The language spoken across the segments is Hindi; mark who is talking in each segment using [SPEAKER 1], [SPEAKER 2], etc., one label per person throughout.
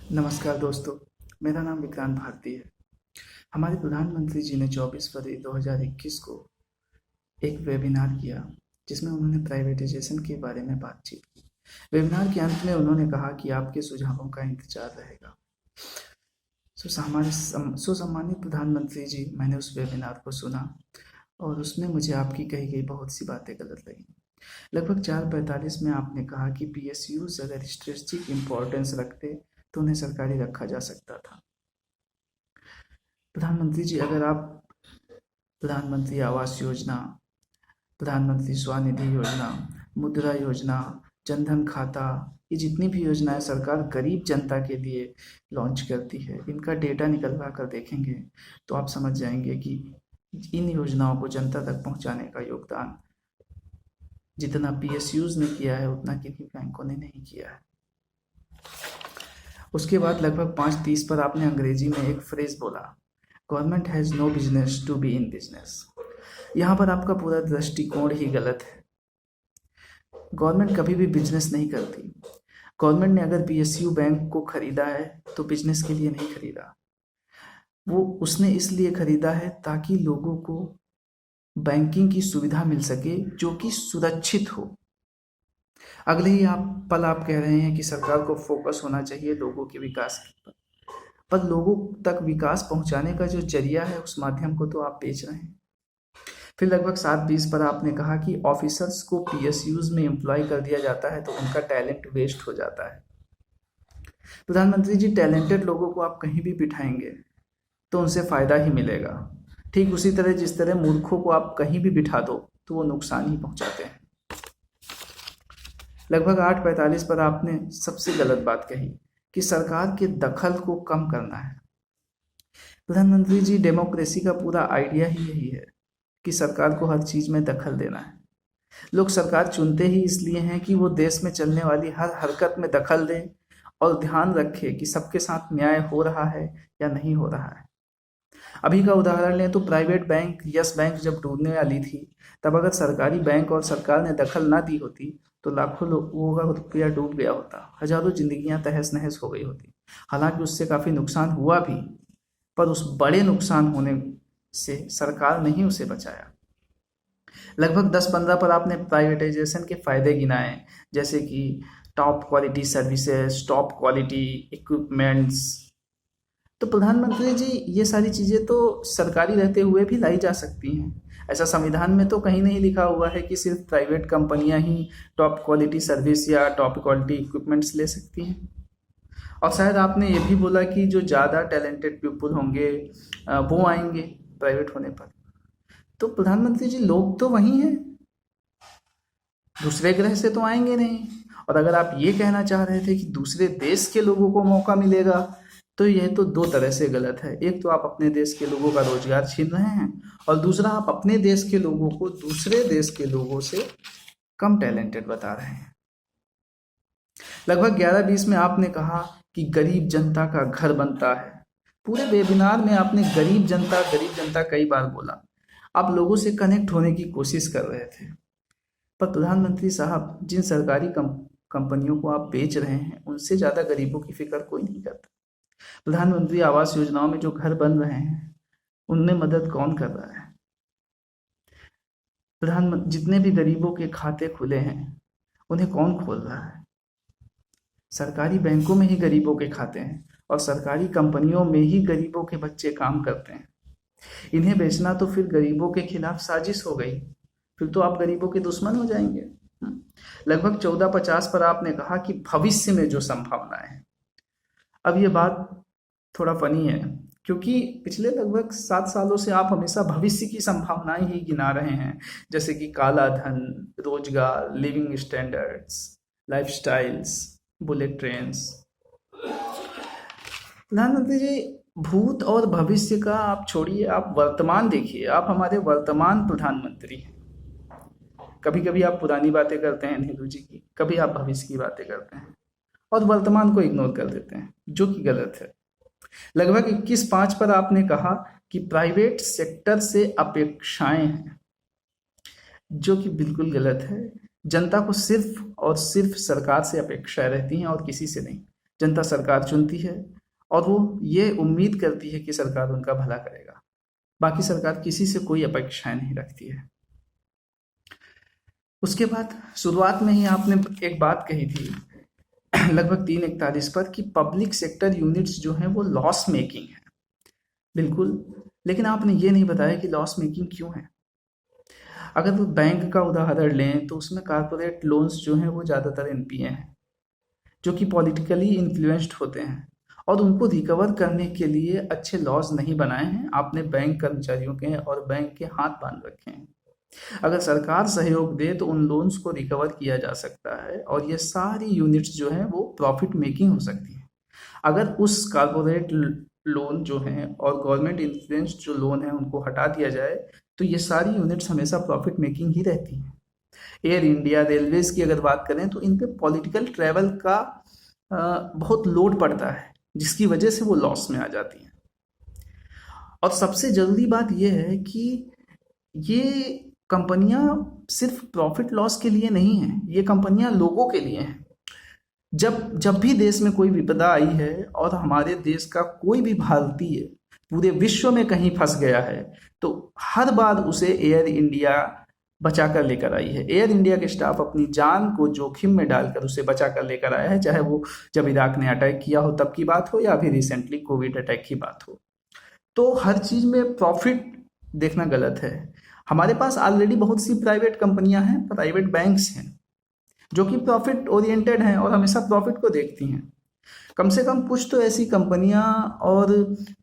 [SPEAKER 1] नमस्कार दोस्तों, मेरा नाम विक्रांत भारती है। हमारे प्रधानमंत्री जी ने 24 फरवरी 2021 को एक वेबिनार किया, जिसमें उन्होंने प्राइवेटाइजेशन के बारे में बातचीत की। वेबिनार के अंत में उन्होंने कहा कि आपके सुझावों का इंतजार रहेगा। हमारे सुसम्मानित प्रधानमंत्री जी, मैंने उस वेबिनार को सुना और उसमें मुझे आपकी कही गई बहुत सी बातें गलत लगी। लगभग 4:45 में आपने कहा कि पीएसयूज अगर स्ट्रेटेजिक इम्पोर्टेंस रखते तो उन्हें सरकारी रखा जा सकता था। प्रधानमंत्री जी, अगर आप प्रधानमंत्री आवास योजना, प्रधानमंत्री स्वनिधि योजना, मुद्रा योजना, जनधन खाता, ये जितनी भी योजनाएं सरकार गरीब जनता के लिए लॉन्च करती है, इनका डेटा निकलवा कर देखेंगे तो आप समझ जाएंगे कि इन योजनाओं को जनता तक पहुंचाने का योगदान जितना पीएसयूज ने किया है उतना किन्हीं बैंकों ने नहीं किया है। उसके बाद लगभग 5:30 पर आपने अंग्रेजी में एक फ्रेज बोला, government has no business to be in business. यहाँ पर आपका पूरा दृष्टिकोण ही गलत है। गवर्नमेंट कभी भी बिजनेस नहीं करती। गवर्नमेंट ने अगर पीएसयू बैंक को खरीदा है तो बिजनेस के लिए नहीं खरीदा, वो उसने इसलिए खरीदा है ताकि लोगों को बैंकिंग की सुविधा मिल सके जो कि सुरक्षित हो। अगले ही पल आप कह रहे हैं कि सरकार को फोकस होना चाहिए लोगों के विकास पर लोगों तक विकास पहुंचाने का जो जरिया है उस माध्यम को तो आप बेच रहे हैं। फिर लगभग 7:20 पर आपने कहा कि ऑफिसर्स को पीएसयूज में एम्प्लॉय कर दिया जाता है तो उनका टैलेंट वेस्ट हो जाता है। प्रधानमंत्री जी, टैलेंटेड लोगों को आप कहीं भी बिठाएंगे तो उनसे फायदा ही मिलेगा। ठीक उसी तरह जिस तरह मूर्खों को आप कहीं भी बिठा दो तो वो नुकसान ही पहुंचाते हैं। लगभग 8:45 पर आपने सबसे गलत बात कही कि सरकार के दखल को कम करना है। प्रधानमंत्री जी, डेमोक्रेसी का पूरा आइडिया ही यही है कि सरकार को हर चीज में दखल देना है। लोग सरकार चुनते ही इसलिए हैं कि वो देश में चलने वाली हर हरकत में दखल दें और ध्यान रखे कि सबके साथ न्याय हो रहा है या नहीं हो रहा है। अभी का उदाहरण लें तो प्राइवेट बैंक यस बैंक जब डूबने वाली थी, तब अगर सरकारी बैंक और सरकार ने दखल ना दी होती तो लाखों लोगों का रुपया डूब गया होता, हजारों जिंदगियां तहस नहस हो गई होती। हालांकि उससे काफी नुकसान हुआ भी, पर उस बड़े नुकसान होने से सरकार ने ही उसे बचाया। लगभग 10-15 पर आपने प्राइवेटाइजेशन के फायदे गिनाए, जैसे कि top quality services, top quality equipments. तो प्रधानमंत्री जी, ये सारी चीजें तो सरकारी रहते हुए भी लाई जा सकती हैं। ऐसा संविधान में तो कहीं नहीं लिखा हुआ है कि सिर्फ प्राइवेट कंपनियां ही टॉप क्वालिटी सर्विस या टॉप क्वालिटी इक्विपमेंट्स ले सकती हैं। और शायद आपने ये भी बोला कि जो ज़्यादा टैलेंटेड पीपल होंगे वो आएंगे प्राइवेट होने पर। तो प्रधानमंत्री जी, लोग तो वही हैं, दूसरे ग्रह से तो आएंगे नहीं। और अगर आप ये कहना चाह रहे थे कि दूसरे देश के लोगों को मौका मिलेगा, तो यह तो दो तरह से गलत है। एक तो आप अपने देश के लोगों का रोजगार छीन रहे हैं और दूसरा आप अपने देश के लोगों को दूसरे देश के लोगों से कम टैलेंटेड बता रहे हैं। लगभग 11:20 में आपने कहा कि गरीब जनता का घर बनता है। पूरे वेबिनार में आपने गरीब जनता कई बार बोला। आप लोगों से कनेक्ट होने की कोशिश कर रहे थे, पर प्रधानमंत्री साहब, जिन सरकारी कंपनियों को आप बेच रहे हैं उनसे ज्यादा गरीबों की फिक्र कोई नहीं करता। प्रधानमंत्री आवास योजनाओं में जो घर बन रहे हैं उनमें मदद कौन कर रहा है? प्रधानमंत्री, जितने भी गरीबों के खाते खुले हैं उन्हें कौन खोल रहा है? सरकारी बैंकों में ही गरीबों के खाते हैं और सरकारी कंपनियों में ही गरीबों के बच्चे काम करते हैं। इन्हें बेचना तो फिर गरीबों के खिलाफ साजिश हो गई, फिर तो आप गरीबों के दुश्मन हो जाएंगे। लगभग 14:50 पर आपने कहा कि भविष्य में जो संभावनाएं हैं। अब ये बात थोड़ा फनी है, क्योंकि पिछले लगभग 7 सालों से आप हमेशा भविष्य की संभावनाएं ही गिना रहे हैं, जैसे कि काला धन, रोजगार, living standards, lifestyles, bullet trains. प्रधानमंत्री जी, भूत और भविष्य का आप छोड़िए, आप वर्तमान देखिए। आप हमारे वर्तमान प्रधानमंत्री हैं। कभी कभी आप पुरानी बातें करते हैं नेहरू जी की, कभी आप भविष्य की बातें करते हैं और वर्तमान को इग्नोर कर देते हैं, जो कि गलत है। लगभग 21:05 पर आपने कहा कि प्राइवेट सेक्टर से अपेक्षाएं हैं, जो कि बिल्कुल गलत है। जनता को सिर्फ और सिर्फ सरकार से अपेक्षाएं रहती हैं और किसी से नहीं। जनता सरकार चुनती है और वो ये उम्मीद करती है कि सरकार उनका भला करेगा। बाकी सरकार किसी से कोई अपेक्षाएं नहीं रखती है। उसके बाद शुरुआत में ही आपने एक बात कही थी लगभग 3:41 पर कि पब्लिक सेक्टर यूनिट्स जो हैं वो लॉस मेकिंग है। बिल्कुल, लेकिन आपने ये नहीं बताया कि लॉस मेकिंग क्यों है। अगर वो बैंक का उदाहरण लें तो उसमें कारपोरेट लोन्स जो हैं वो ज़्यादातर एनपीए हैं, जो कि पॉलिटिकली इन्फ्लुएंस्ड होते हैं और उनको रिकवर करने के लिए अच्छे लॉज नहीं बनाए हैं। आपने बैंक कर्मचारियों के और बैंक के हाथ बांध रखे हैं। अगर सरकार सहयोग दे तो उन लोन्स को रिकवर किया जा सकता है और ये सारी यूनिट्स जो हैं वो प्रॉफिट मेकिंग हो सकती हैं। अगर उस कारपोरेट लोन जो हैं और गवर्नमेंट इन्फ्लुएंस्ड जो लोन है उनको हटा दिया जाए तो ये सारी यूनिट्स हमेशा प्रॉफिट मेकिंग ही रहती हैं। एयर इंडिया, रेलवेज की अगर बात करें तो इन पे पॉलिटिकल ट्रैवल का बहुत लोड पड़ता है, जिसकी वजह से वो लॉस में आ जाती हैं। और सबसे जरूरी बात यह है कि ये कंपनियां सिर्फ प्रॉफिट लॉस के लिए नहीं हैं, ये कंपनियां लोगों के लिए हैं। जब जब भी देश में कोई विपदा आई है और हमारे देश का कोई भी भारतीय पूरे विश्व में कहीं फंस गया है तो हर बार उसे एयर इंडिया बचा कर लेकर आई है। एयर इंडिया के स्टाफ अपनी जान को जोखिम में डालकर उसे बचा कर लेकर आया है, चाहे वो जब इराक ने अटैक किया हो तब की बात हो या फिर रिसेंटली कोविड अटैक की बात हो। तो हर चीज में प्रॉफिट देखना गलत है। हमारे पास ऑलरेडी बहुत सी प्राइवेट कंपनियां हैं, प्राइवेट बैंक्स हैं जो कि प्रॉफिट ओरिएंटेड हैं और हमेशा प्रॉफिट को देखती हैं। कम से कम कुछ तो ऐसी कंपनियां और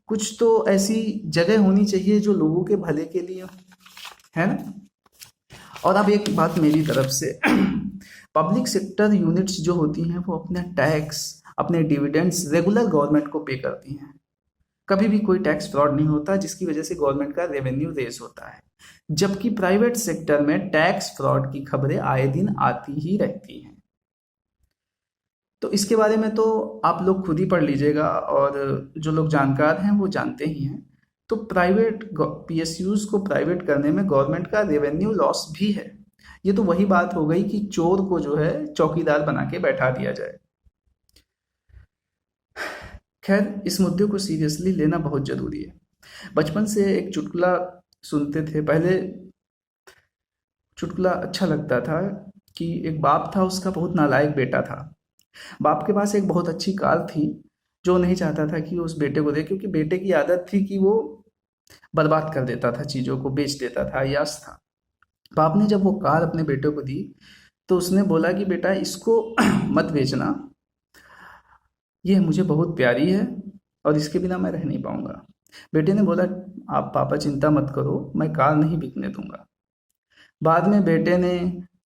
[SPEAKER 1] कुछ तो ऐसी जगह होनी चाहिए जो लोगों के भले के लिए है ना। और अब एक बात मेरी तरफ से पब्लिक सेक्टर यूनिट्स जो होती हैं वो अपने टैक्स, अपने डिविडेंड्स रेगुलर गवर्नमेंट को पे करती हैं। कभी भी कोई टैक्स फ्रॉड नहीं होता जिसकी वजह से गवर्नमेंट का रेवेन्यू रेज होता है, जबकि प्राइवेट सेक्टर में टैक्स फ्रॉड की खबरें आए दिन आती ही रहती हैं। तो इसके बारे में तो आप लोग खुद ही पढ़ लीजिएगा और जो लोग जानकार हैं वो जानते ही हैं। तो प्राइवेट पीएसयूज को प्राइवेट करने में गवर्नमेंट का रेवेन्यू लॉस भी है। ये तो वही बात हो गई कि चोर को जो है चौकीदार बना के बैठा दिया जाए। खैर, इस मुद्दे को सीरियसली लेना बहुत जरूरी है। बचपन से एक चुटकुला सुनते थे, पहले चुटकुला अच्छा लगता था कि एक बाप था, उसका बहुत नालायक बेटा था। बाप के पास एक बहुत अच्छी कार थी जो नहीं चाहता था कि उस बेटे को दे, क्योंकि बेटे की आदत थी कि वो बर्बाद कर देता था, चीज़ों को बेच देता था, अय्याश था। बाप ने जब वो कार अपने बेटे को दी तो उसने बोला कि बेटा इसको मत बेचना, ये मुझे बहुत प्यारी है और इसके बिना मैं रह नहीं पाऊंगा। बेटे ने बोला आप पापा चिंता मत करो, मैं कार नहीं बिकने दूंगा। बाद में बेटे ने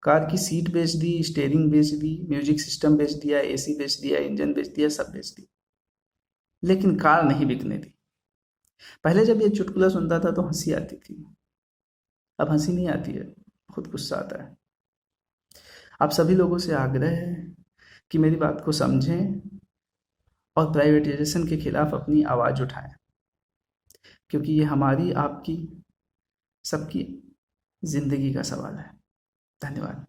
[SPEAKER 1] कार की सीट बेच दी, स्टीयरिंग बेच दी, म्यूजिक सिस्टम बेच दिया, एसी बेच दिया, इंजन बेच दिया, सब बेच दी, लेकिन कार नहीं बिकने दी। पहले जब ये चुटकुला सुनता था तो हंसी आती थी, अब हंसी नहीं आती है, बहुत गुस्सा आता है। आप सभी लोगों से आग्रह है कि मेरी बात को समझें और प्राइवेटाइजेशन के खिलाफ अपनी आवाज़ उठाएं, क्योंकि ये हमारी, आपकी, सबकी ज़िंदगी का सवाल है। धन्यवाद।